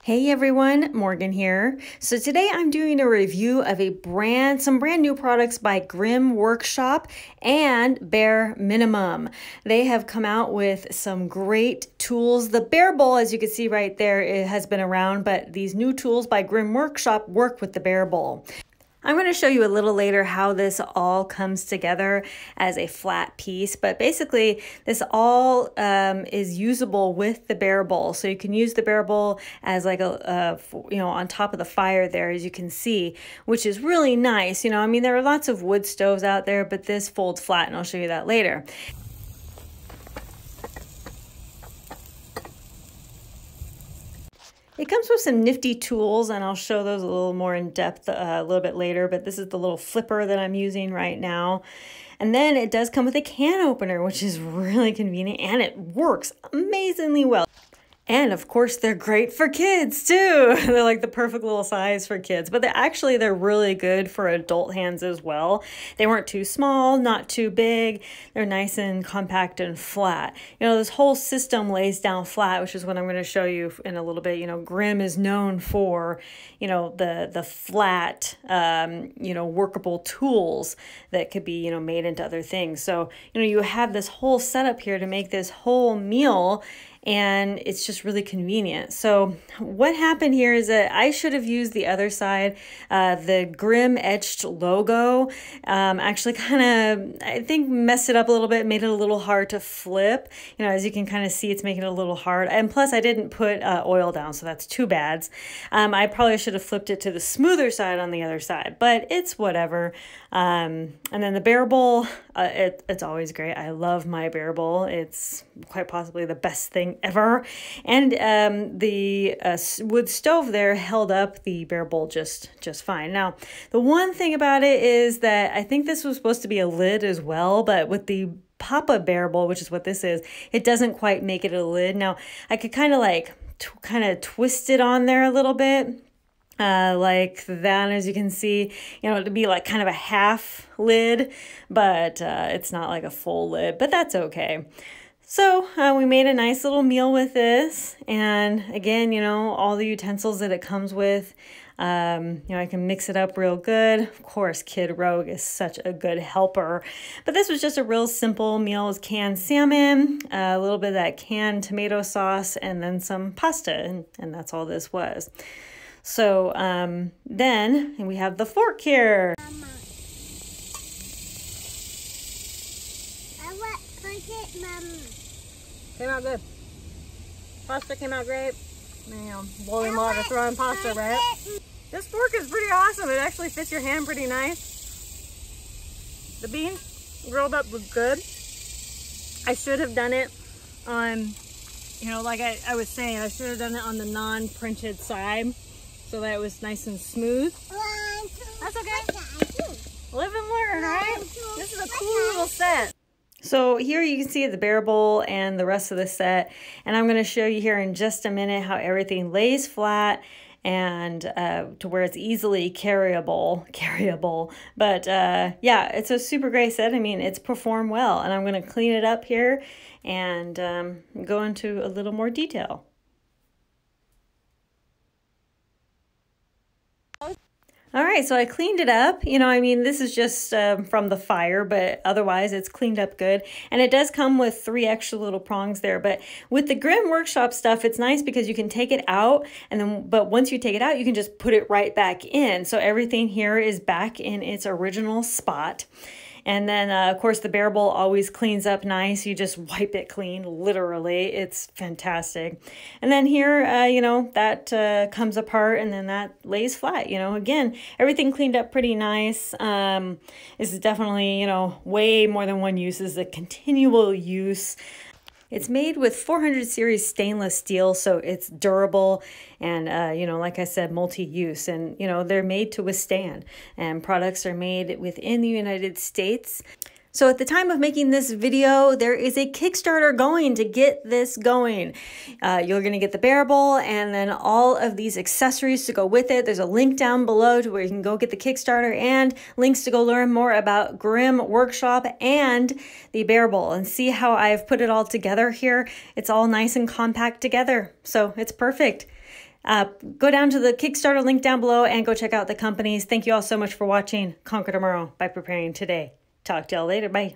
Hey everyone, Morgan here. So today I'm doing a review of some brand new products by Grimm Workshop and Bare Minimum. They have come out with some great tools. The Bare Bowl, as you can see right there, it has been around, but these new tools by Grimm Workshop work with the Bare Bowl. I'm going to show you a little later how this all comes together as a flat piece, but basically this all is usable with the Bare Bowl. So you can use the Bare Bowl as like on top of the fire there, as you can see, which is really nice. I mean, there are lots of wood stoves out there, but this folds flat, and I'll show you that later. It comes with some nifty tools, and I'll show those a little more in depth a little bit later, but this is the little flipper that I'm using right now. And then it does come with a can opener, which is really convenient, and it works amazingly well. And of course, they're great for kids too. They're like the perfect little size for kids, but they're really good for adult hands as well. They weren't too small, not too big. They're nice and compact and flat. This whole system lays down flat, which is what I'm going to show you in a little bit. Grimm is known for, the flat, workable tools that could be, made into other things. So, you have this whole setup here to make this whole meal, and it's just really convenient. So what happened here is that I should have used the other side. The Grimm etched logo actually kind of, I think, messed it up a little bit, made it a little hard to flip. As you can kind of see, it's making it a little hard. And plus I didn't put oil down, so that's two bads. I probably should have flipped it to the smoother side on the other side, but it's whatever. And then the Bare Bowl, it's always great. I love my Bare Bowl. It's quite possibly the best thing ever. And the wood stove there held up the Bare Bowl just fine. Now, the one thing about it is that I think this was supposed to be a lid as well, but with the Papa Bare Bowl, which is what this is, it doesn't quite make it a lid. Now, I could kind of twist it on there a little bit. Like that, as you can see, to be like kind of a half lid, but it's not like a full lid, but that's okay. So we made a nice little meal with this, and again, all the utensils that it comes with, I can mix it up real good. Of course, Kid Rogue is such a good helper, but this was just a real simple meal. It was canned salmon, a little bit of that canned tomato sauce, and then some pasta, and that's all this was. So then we have the fork here. Mama. I want it, Mama. Came out good. Pasta came out great. Boiling water, throwing pasta, right? This fork is pretty awesome. It actually fits your hand pretty nice. The beans grilled up was good. I should have done it on, like I was saying, I should have done it on the non-printed side, so that it was nice and smooth. That's okay. Live and learn, right? This is a cool little set. So here you can see the Bare Bowl and the rest of the set, and I'm going to show you here in just a minute how everything lays flat and to where it's easily carryable. But yeah, it's a super great set. I mean, it's performed well, and I'm going to clean it up here and go into a little more detail. All right, so I cleaned it up. This is just from the fire, but otherwise it's cleaned up good. And it does come with 3 extra little prongs there. But with the Grimm Workshop stuff, it's nice because you can take it out, but once you take it out, you can just put it right back in. So everything here is back in its original spot. And then, of course, the Bare Bowl always cleans up nice. You just wipe it clean, literally. It's fantastic. And then here, that comes apart, and then that lays flat. Again, everything cleaned up pretty nice. This is definitely, way more than one use. This is a continual use. It's made with 400 series stainless steel, so it's durable and, like I said, multi-use. And, they're made to withstand. And products are made within the United States. So at the time of making this video, there is a Kickstarter going to get this going. You're going to get the bearable and then all of these accessories to go with it. There's a link down below to where you can go get the Kickstarter and links to go learn more about Grimm Workshop and the bearable and see how I've put it all together here. It's all nice and compact together, so it's perfect. Go down to the Kickstarter link down below and go check out the companies. Thank you all so much for watching. Conquer Tomorrow by Preparing Today. Talk to y'all later. Bye.